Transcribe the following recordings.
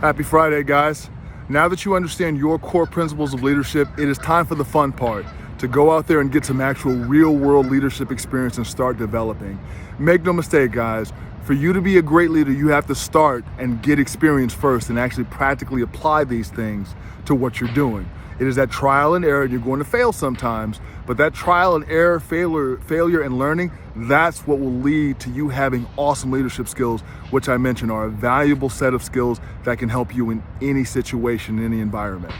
Happy Friday, guys. Now that you understand your core principles of leadership, it is time for the fun part, to go out there and get some actual real-world leadership experience and start developing. Make no mistake, guys, for you to be a great leader, you have to start and get experience first and actually practically apply these things to what you're doing. It is that trial and error, and you're going to fail sometimes, but that trial and error, failure and learning, that's what will lead to you having awesome leadership skills, which I mentioned are a valuable set of skills that can help you in any situation, in any environment.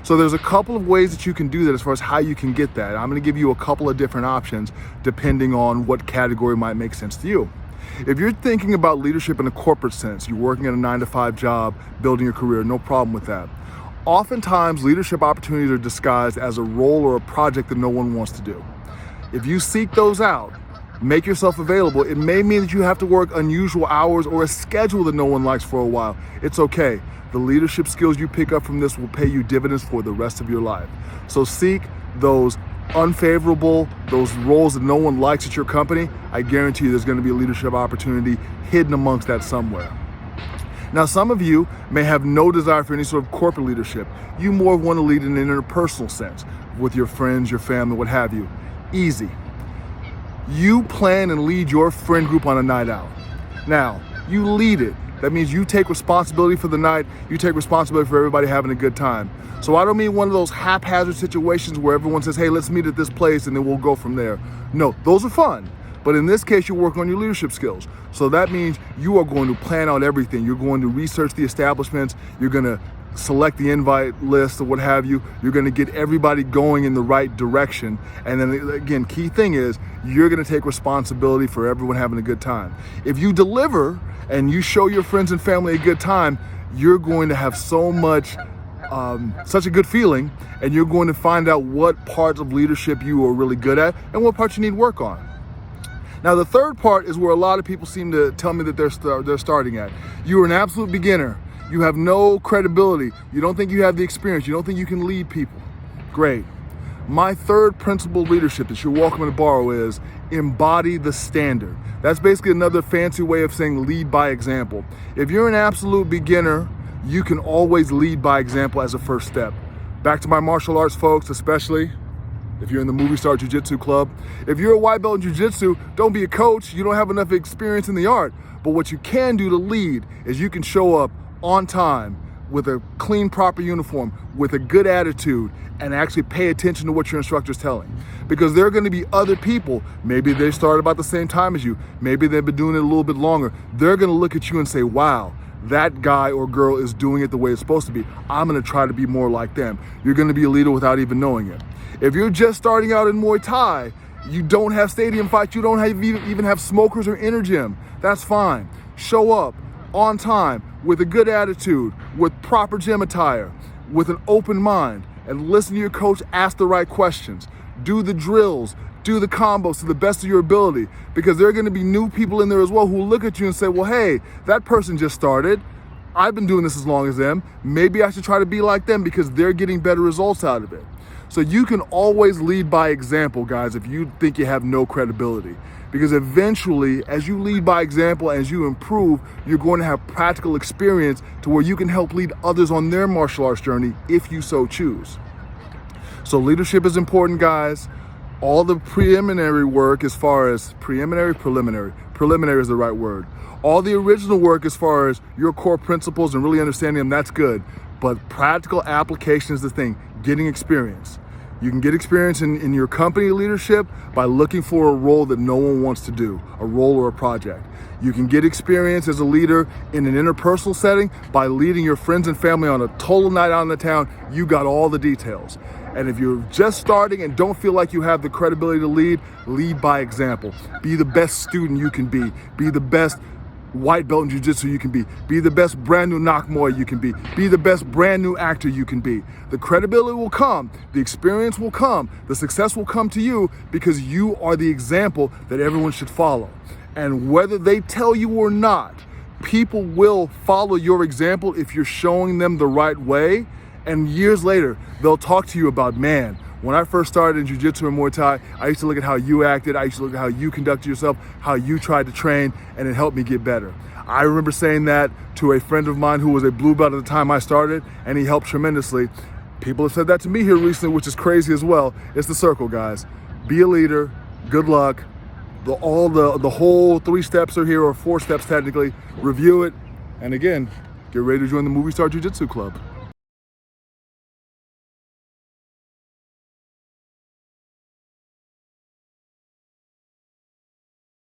So there's a couple of ways that you can do that as far as how you can get that. I'm going to give you a couple of different options depending on what category might make sense to you. If you're thinking about leadership in a corporate sense, you're working at a 9-to-5 job, building your career, no problem with that. Oftentimes, leadership opportunities are disguised as a role or a project that no one wants to do. If you seek those out, make yourself available. It may mean that you have to work unusual hours or a schedule that no one likes for a while. It's okay. The leadership skills you pick up from this will pay you dividends for the rest of your life. So seek those unfavorable, those roles that no one likes at your company. I guarantee you there's going to be a leadership opportunity hidden amongst that somewhere. Now, some of you may have no desire for any sort of corporate leadership. You more want to lead in an interpersonal sense with your friends, your family, what have you. Easy. You plan and lead your friend group on a night out. Now, you lead it. That means you take responsibility for the night. You take responsibility for everybody having a good time. So I don't mean one of those haphazard situations where everyone says, hey, let's meet at this place and then we'll go from there. No, those are fun. But in this case, you're working on your leadership skills. So that means you are going to plan out everything. You're going to research the establishments. You're going to select the invite list or what have you. You're going to get everybody going in the right direction. And then again, key thing is you're going to take responsibility for everyone having a good time. If you deliver and you show your friends and family a good time, you're going to have so much such a good feeling, and you're going to find out what parts of leadership you are really good at and what parts you need work on. Now, the third part is where a lot of people seem to tell me that they're starting at. You're an absolute beginner. You have no credibility. You don't think you have the experience. You don't think you can lead people. Great. My third principle of leadership that you're welcome to borrow is embody the standard. That's basically another fancy way of saying lead by example. If you're an absolute beginner, you can always lead by example as a first step. Back to my martial arts folks, especially if you're in the MovieStars Jiu-Jitsu club. If you're a white belt in Jiu-Jitsu, don't be a coach. You don't have enough experience in the art. But what you can do to lead is you can show up on time with a clean, proper uniform, with a good attitude, and actually pay attention to what your instructor's telling. Because there are going to be other people, maybe they started about the same time as you, maybe they've been doing it a little bit longer. They're going to look at you and say, wow, that guy or girl is doing it the way it's supposed to be. I'm going to try to be more like them. You're going to be a leader without even knowing it. If you're just starting out in Muay Thai, you don't have stadium fights, you don't even have smokers or inner gym, that's fine. Show up on time with a good attitude, with proper gym attire, with an open mind, and listen to your coach ask the right questions. Do the drills, do the combos to the best of your ability, because there are going to be new people in there as well who look at you and say, well, hey, that person just started. I've been doing this as long as them. Maybe I should try to be like them because they're getting better results out of it. So you can always lead by example, guys, if you think you have no credibility. Because eventually, as you lead by example, as you improve, you're going to have practical experience to where you can help lead others on their martial arts journey if you so choose. So leadership is important, guys. All the preliminary work as far as preliminary is the right word. All the original work as far as your core principles and really understanding them, that's good. But practical application is the thing, getting experience. You can get experience in your company leadership by looking for a role that no one wants to do, a role or a project. You can get experience as a leader in an interpersonal setting by leading your friends and family on a total night out in the town. You got all the details. And if you're just starting and don't feel like you have the credibility to lead by example. Be the best student you can be. Be the best white belt in jiu-jitsu you can be. Be the best brand new Nakmoy you can be. Be the best brand new actor you can be. The credibility will come. The experience will come. The success will come to you because you are the example that everyone should follow. And whether they tell you or not, people will follow your example if you're showing them the right way. And years later, they'll talk to you about, man, when I first started in jiu-jitsu and Muay Thai, I used to look at how you acted, I used to look at how you conducted yourself, how you tried to train, and it helped me get better. I remember saying that to a friend of mine who was a blue belt at the time I started, and he helped tremendously. People have said that to me here recently, which is crazy as well. It's the circle, guys. Be a leader. Good luck. The whole 3 steps are here, or 4 steps technically. Review it. And again, get ready to join the Movie Star Jiu-Jitsu Club.